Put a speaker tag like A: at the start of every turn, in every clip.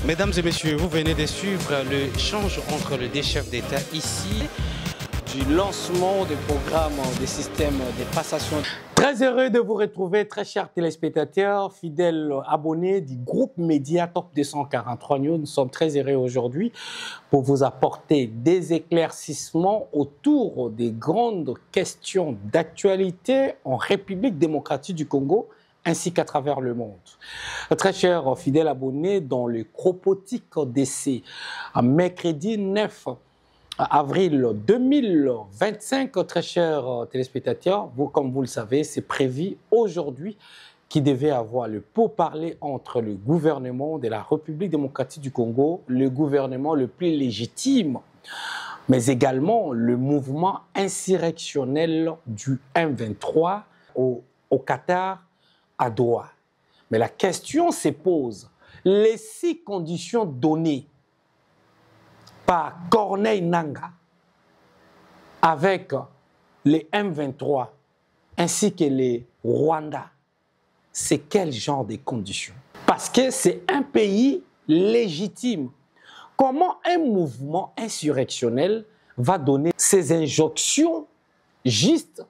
A: Mesdames et messieurs, vous venez de suivre l'échange entre les deux chefs d'État ici
B: du lancement du programme des systèmes de passation.
C: Très heureux de vous retrouver, très chers téléspectateurs, fidèles abonnés du groupe Média Top 243 News. Nous sommes très heureux aujourd'hui pour vous apporter des éclaircissements autour des grandes questions d'actualité en République démocratique du Congo ainsi qu'à travers le monde. Très chers fidèles abonnés, dans le Cropotique d'essai, mercredi 9 avril 2025, très chers téléspectateurs, comme vous le savez, c'est prévu aujourd'hui qu'il devait avoir le pourparler entre le gouvernement de la République démocratique du Congo, le gouvernement le plus légitime, mais également le mouvement insurrectionnel du M23 au Qatar, à Doha. Mais la question se pose, les 6 conditions données par Corneille Nangaa avec les M23 ainsi que les Rwandais, c'est quel genre de conditions? Parce que c'est un pays légitime. Comment un mouvement insurrectionnel va donner ses injonctions justes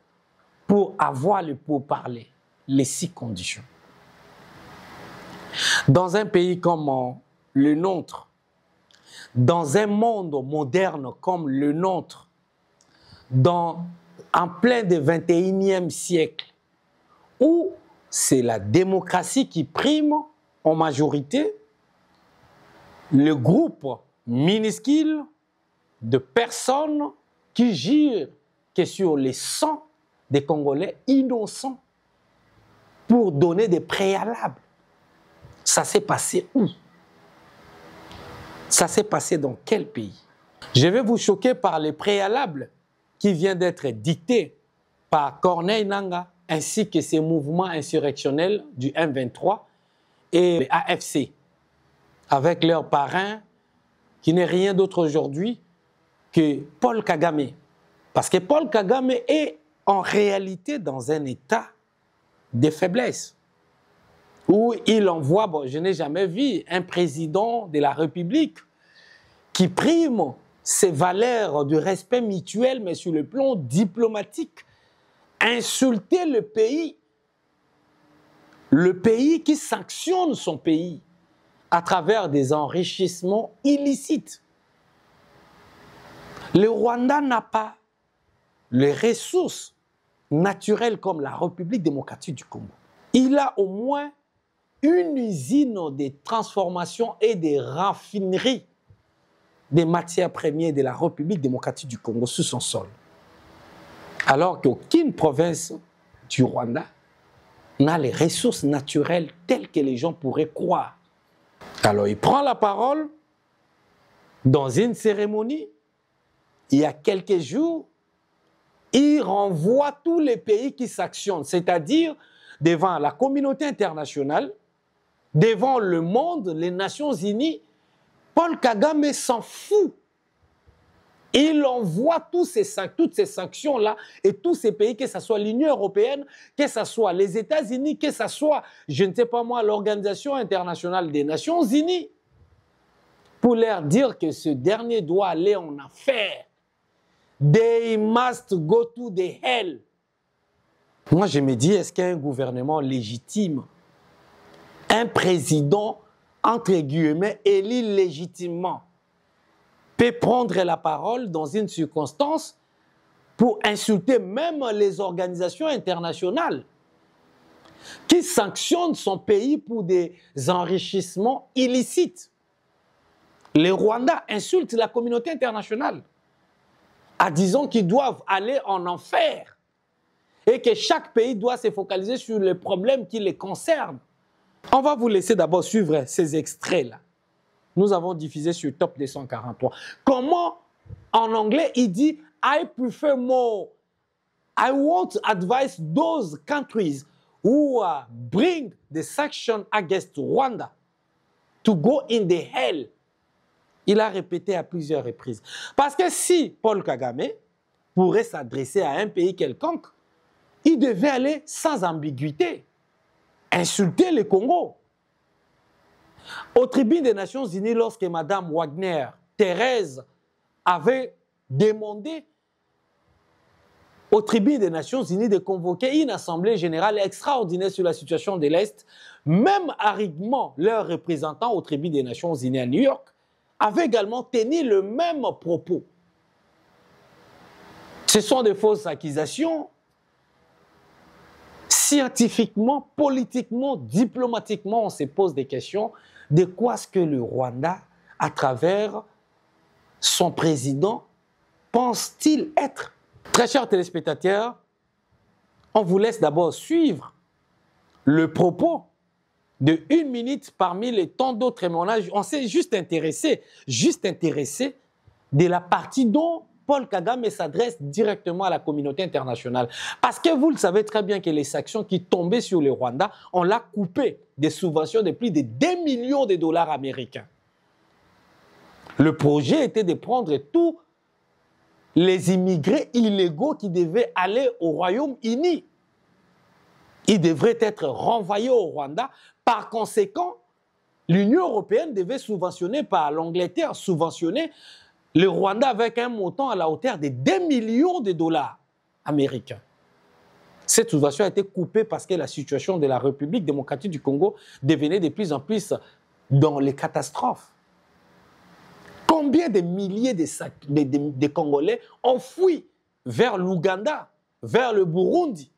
C: pour avoir le pourparler? Les 6 conditions. Dans un pays comme le nôtre, dans un monde moderne comme le nôtre, en plein du 21e siècle, où c'est la démocratie qui prime en majorité, le groupe minuscule de personnes qui jurent que sur les 100 des Congolais innocents pour donner des préalables. Ça s'est passé où? Ça s'est passé dans quel pays? Je vais vous choquer par les préalables qui viennent d'être dictés par Corneille Nangaa ainsi que ces mouvements insurrectionnels du M23 et l'AFC avec leur parrain qui n'est rien d'autre aujourd'hui que Paul Kagame. Parce que Paul Kagame est en réalité dans un état de faiblesse où il envoie, bon, je n'ai jamais vu un président de la République qui prime ses valeurs de respect mutuel, mais sur le plan diplomatique, insulter le pays qui sanctionne son pays à travers des enrichissements illicites. Le Rwanda n'a pas les ressources naturelles comme la République démocratique du Congo. Il a au moins une usine de transformation et de raffinerie des matières premières de la République démocratique du Congo sur son sol. Alors qu'aucune province du Rwanda n'a les ressources naturelles telles que les gens pourraient croire. Alors il prend la parole dans une cérémonie, il y a quelques jours, il renvoie tous les pays qui s'actionnent, c'est-à-dire devant la communauté internationale, devant le monde, les Nations Unies. Paul Kagame s'en fout. Il envoie toutes ces sanctions-là et tous ces pays, que ce soit l'Union européenne, que ce soit les États-Unis, que ce soit, je ne sais pas moi, l'Organisation internationale des Nations Unies, pour leur dire que ce dernier doit aller en affaire. They must go to the hell. Moi, je me dis, est-ce qu'un gouvernement légitime, un président, entre guillemets, élu légitimement, peut prendre la parole dans une circonstance pour insulter même les organisations internationales qui sanctionnent son pays pour des enrichissements illicites? Les Rwandais insultent la communauté internationale en disant qu'ils doivent aller en enfer et que chaque pays doit se focaliser sur les problèmes qui les concernent. On va vous laisser d'abord suivre ces extraits-là. Nous avons diffusé sur Top 243. Comment, en anglais, il dit « I prefer more. I want to advise those countries who bring the sanction against Rwanda to go in the hell. » Il a répété à plusieurs reprises. Parce que si Paul Kagame pourrait s'adresser à un pays quelconque, il devait aller sans ambiguïté, insulter le Congo. Au tribune des Nations Unies, lorsque Mme Wagner, Thérèse, avait demandé au tribune des Nations Unies de convoquer une assemblée générale extraordinaire sur la situation de l'Est, même aridement, leurs représentants au tribune des Nations Unies à New York avaient également tenu le même propos. Ce sont des fausses accusations. Scientifiquement, politiquement, diplomatiquement, on se pose des questions de quoi est-ce que le Rwanda, à travers son président, pense-t-il être? Très chers téléspectateurs, on vous laisse d'abord suivre le propos de 1 minute parmi les tant d'autres témoignages. On s'est juste intéressé de la partie dont Paul Kagame s'adresse directement à la communauté internationale. Parce que vous le savez très bien que les sanctions qui tombaient sur le Rwanda, on l'a coupé des subventions de plus de 2 millions de dollars américains. Le projet était de prendre tous les immigrés illégaux qui devaient aller au Royaume-Uni. Ils devraient être renvoyés au Rwanda. Par conséquent, l'Union européenne devait subventionner par l'Angleterre, subventionner le Rwanda avec un montant à la hauteur de 2 millions de dollars américains. Cette subvention a été coupée parce que la situation de la République démocratique du Congo devenait de plus en plus dans les catastrophes. Combien de milliers de Congolais ont fui vers l'Ouganda, vers le Burundi?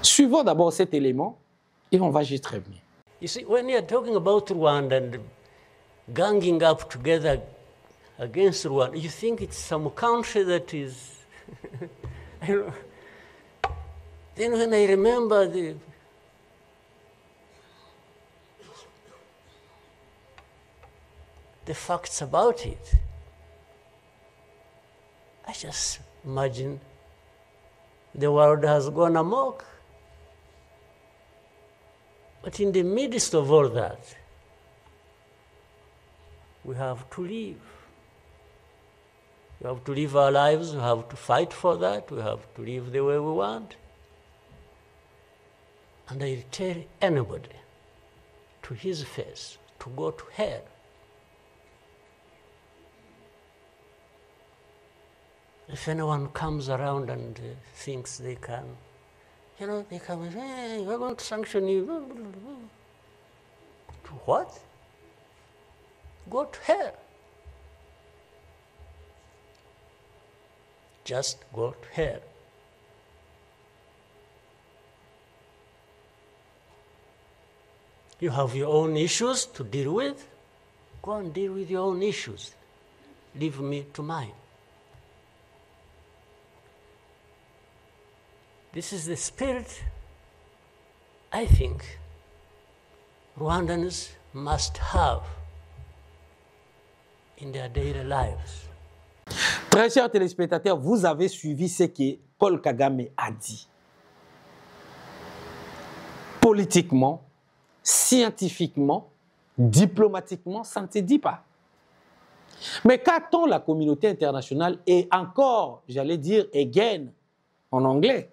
C: Suivons d'abord cet élément et on va juste revenir.
D: You see, when you're talking about Rwanda and ganging up together against Rwanda, you think it's some country that is... Then when I remember the facts about it, I just imagine the world has gone amok. But in the midst of all that, we have to live. We have to live our lives, we have to fight for that, we have to live the way we want. And I tell anybody to his face to go to hell. If anyone comes around and thinks they can, you know, they come and say, hey, we're going to sanction you. To what? Go to hell. Just go to hell. You have your own issues to deal with. Go and deal with your own issues. Leave me to mine. This is the spirit, I think, Rwandans must have in their daily lives.
C: Très chers téléspectateurs, vous avez suivi ce que Paul Kagame a dit. Politiquement, scientifiquement, diplomatiquement, ça ne se dit pas. Mais qu'attend la communauté internationale et encore, j'allais dire, again, en anglais,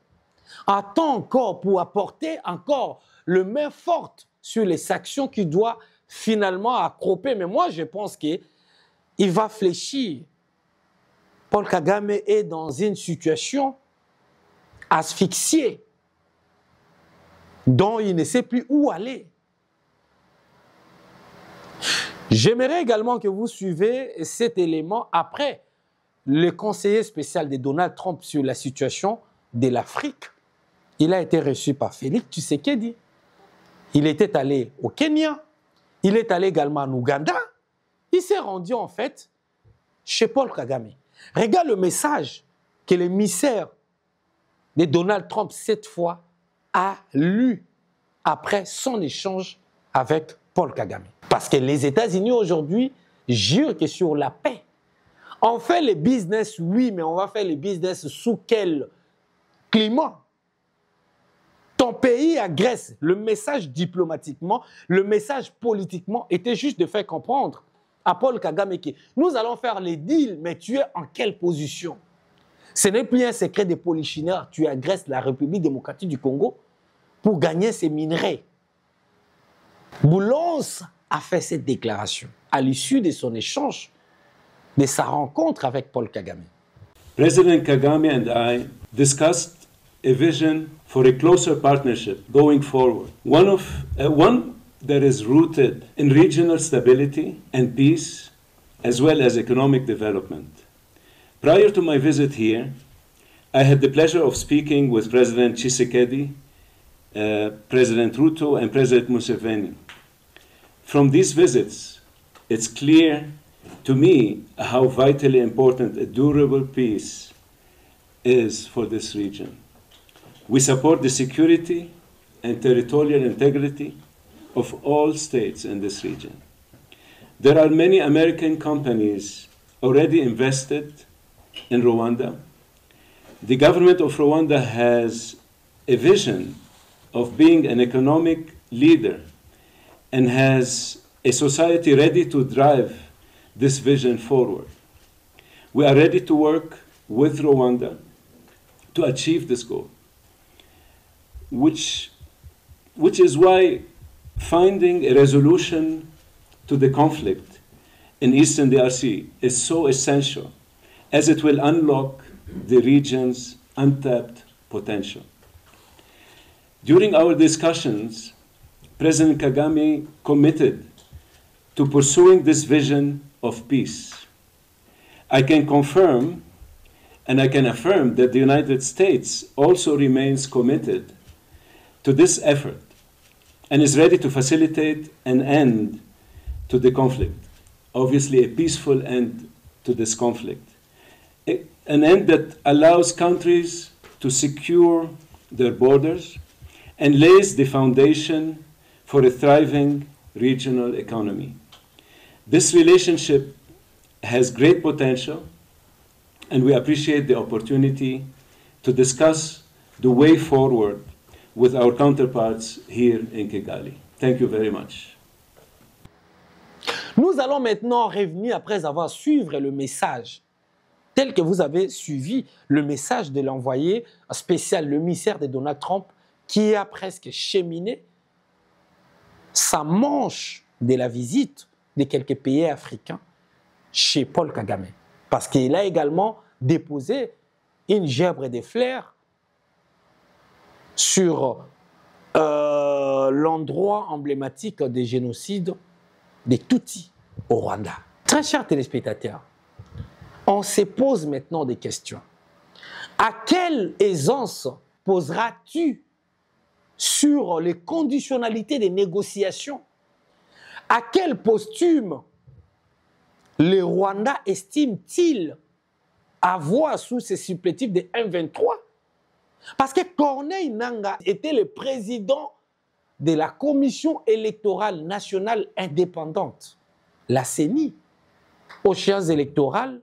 C: attend encore pour apporter encore le main forte sur les sanctions qui doit finalement accroper. Mais moi, je pense qu'il va fléchir. Paul Kagame est dans une situation asphyxiée dont il ne sait plus où aller. J'aimerais également que vous suivez cet élément après le conseiller spécial de Donald Trump sur la situation de l'Afrique. Il a été reçu par Félix Tshisekedi. Il était allé au Kenya. Il est allé également en Ouganda. Il s'est rendu en fait chez Paul Kagame. Regarde le message que l'émissaire de Donald Trump cette fois a lu après son échange avec Paul Kagame. Parce que les États-Unis aujourd'hui jurent que sur la paix, on fait le business, oui, mais on va faire le business sous quel climat? Ton pays agresse. Le message diplomatiquement, le message politiquement était juste de faire comprendre à Paul Kagame que nous allons faire les deals, mais tu es en quelle position? Ce n'est plus un secret de polichinelle. Tu agresses la République démocratique du Congo pour gagner ses minerais. Boulons a fait cette déclaration à l'issue de son échange, de sa rencontre avec Paul Kagame.
E: President Kagame and I discussed a vision for a closer partnership going forward. One that is rooted in regional stability and peace, as well as economic development. Prior to my visit here, I had the pleasure of speaking with President Tshisekedi, President Ruto, and President Museveni. From these visits, it's clear to me how vitally important a durable peace is for this region. We support the security and territorial integrity of all states in this region. There are many American companies already invested in Rwanda. The government of Rwanda has a vision of being an economic leader and has a society ready to drive this vision forward. We are ready to work with Rwanda to achieve this goal, which is why finding a resolution to the conflict in Eastern DRC is so essential, as it will unlock the region's untapped potential. During our discussions, President Kagame committed to pursuing this vision of peace. I can confirm and I can affirm that the United States also remains committed to this effort and is ready to facilitate an end to the conflict, obviously a peaceful end to this conflict, an end that allows countries to secure their borders and lays the foundation for a thriving regional economy. This relationship has great potential, and we appreciate the opportunity to discuss the way forward with our counterparts here in Kigali. Thank you very much.
C: Nous allons maintenant revenir après avoir suivi le message tel que vous avez suivi le message de l'envoyé spécial, le émissaire de Donald Trump, qui a presque cheminé sa manche de la visite de quelques pays africains chez Paul Kagame. Parce qu'il a également déposé une gerbes de fleurs sur l'endroit emblématique des génocides des Tutsis au Rwanda. Très chers téléspectateurs, on se pose maintenant des questions. À quelle aisance poseras-tu sur les conditionnalités des négociations? À quel posthume le Rwanda estime-t-il avoir sous ses supplétifs de M23? Parce que Corneille Nangaa était le président de la Commission électorale nationale indépendante, la CENI, aux échéances électorales,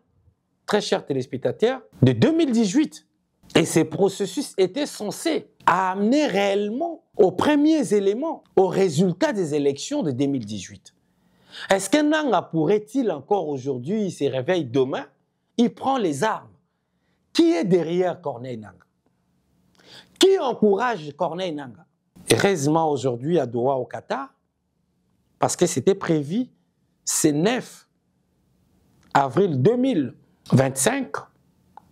C: très chers téléspectateurs, de 2018. Et ces processus étaient censés amener réellement aux premiers éléments, aux résultats des élections de 2018. Est-ce que Nangaa pourrait-il encore aujourd'hui, il se réveille demain, il prend les armes? Qui est derrière Corneille Nangaa? Qui encourage Corneille Nangaa? Heureusement aujourd'hui à Doha au Qatar, parce que c'était prévu, c'est 9 avril 2025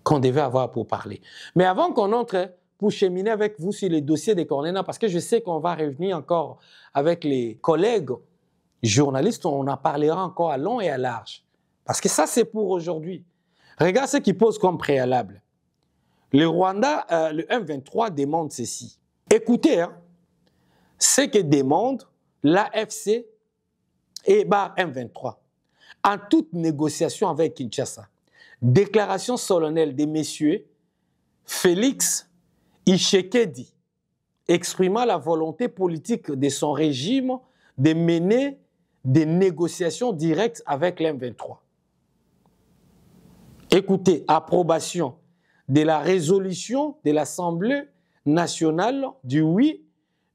C: qu'on devait avoir pour parler. Mais avant qu'on entre pour cheminer avec vous sur les dossiers de Corneille Nangaa, parce que je sais qu'on va revenir encore avec les collègues journalistes, on en parlera encore à long et à large. Parce que ça, c'est pour aujourd'hui. Regarde ce qu'il pose comme préalable. Le Rwanda, le M23 demande ceci. Écoutez, hein, ce que demande l'AFC et M23 en toute négociation avec Kinshasa. Déclaration solennelle des messieurs Félix Tshisekedi exprimant la volonté politique de son régime de mener des négociations directes avec l'M23. Écoutez, approbation de la résolution de l'Assemblée nationale du 8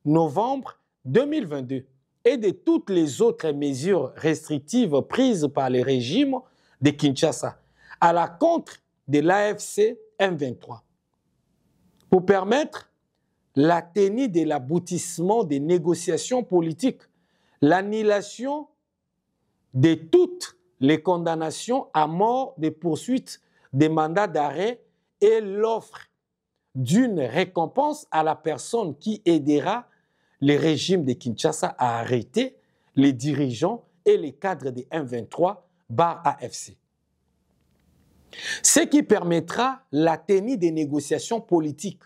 C: novembre 2022 et de toutes les autres mesures restrictives prises par le régime de Kinshasa à la contre de l'AFC M23 pour permettre la tenue de l'aboutissement des négociations politiques, l'annulation de toutes les condamnations à mort, des poursuites, des mandats d'arrêt et l'offre d'une récompense à la personne qui aidera le régime de Kinshasa à arrêter les dirigeants et les cadres des M23/AFC. Ce qui permettra la tenue des négociations politiques,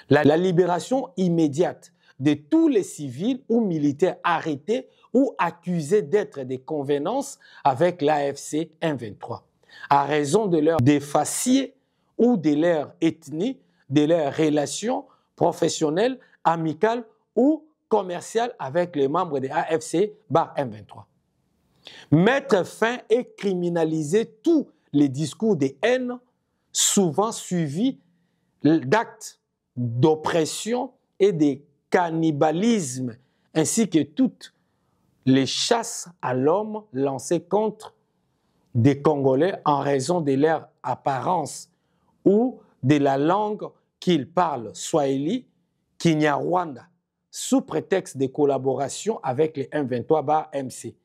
C: la libération immédiate de tous les civils ou militaires arrêtés ou accusés d'être des convenances avec l'AFC M23, à raison de leur défacier ou de leur ethnie, de leurs relations professionnelles, amicales ou commerciales avec les membres de l'AFC/M23. Mettre fin et criminaliser tous les discours de haine, souvent suivis d'actes d'oppression et de cannibalisme, ainsi que toutes les chasses à l'homme lancées contre des Congolais en raison de leur apparence ou de la langue qu'ils parlent, Swahili, Kinyarwanda, sous prétexte de collaboration avec les M23/MC,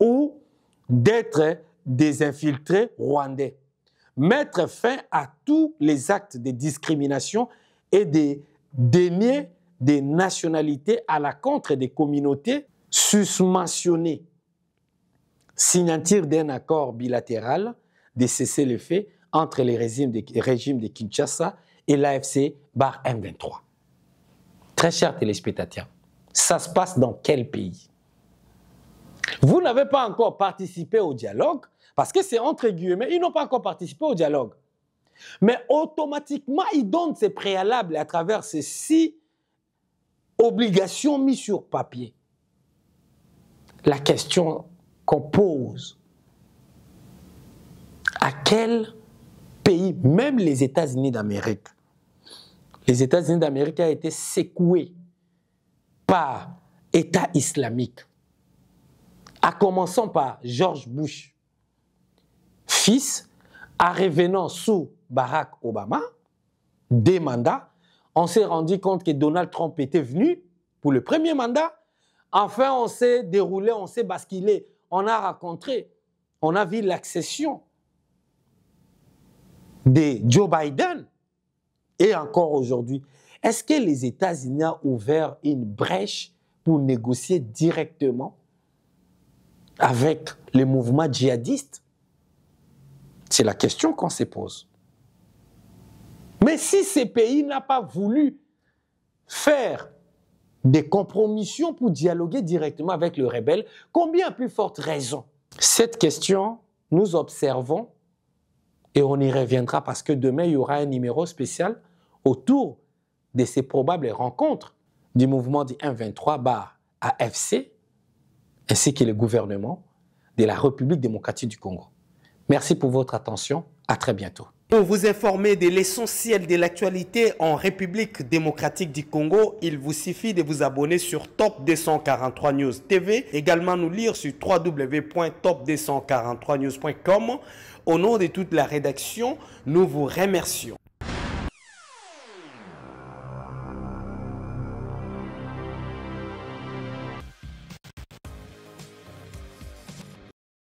C: ou d'être des infiltrés rwandais. Mettre fin à tous les actes de discrimination et de dénier des nationalités à la contre des communautés susmentionnées. Signature d'un accord bilatéral de cessez-le-feu entre les régimes de Kinshasa et l'AFC/M23. Très chers téléspectateurs, ça se passe dans quel pays? Vous n'avez pas encore participé au dialogue, parce que c'est entre guillemets, ils n'ont pas encore participé au dialogue. Mais automatiquement, ils donnent ces préalables à travers ces 6 obligations mises sur papier. La question qu'on pose, à quel pays, même les États-Unis d'Amérique, les États-Unis d'Amérique ont été secoués par État islamique, à commençant par George Bush, fils, en revenant sous Barack Obama, 2 mandats, on s'est rendu compte que Donald Trump était venu pour le premier mandat. Enfin, on s'est déroulé, on s'est basculé, on a rencontré, on a vu l'accession de Joe Biden. Et encore aujourd'hui, est-ce que les États-Unis ont ouvert une brèche pour négocier directement avec les mouvements djihadistes? C'est la question qu'on se pose. Mais si ces pays n'ont pas voulu faire des compromissions pour dialoguer directement avec le rebelle, combien à plus forte raison? Cette question, nous observons et on y reviendra parce que demain, il y aura un numéro spécial autour de ces probables rencontres du mouvement du M23/AFC ainsi que le gouvernement de la République démocratique du Congo. Merci pour votre attention. À très bientôt.
F: Pour vous informer de l'essentiel de l'actualité en République démocratique du Congo, il vous suffit de vous abonner sur Top 243 News TV. Également nous lire sur www.top243news.com. Au nom de toute la rédaction, nous vous remercions.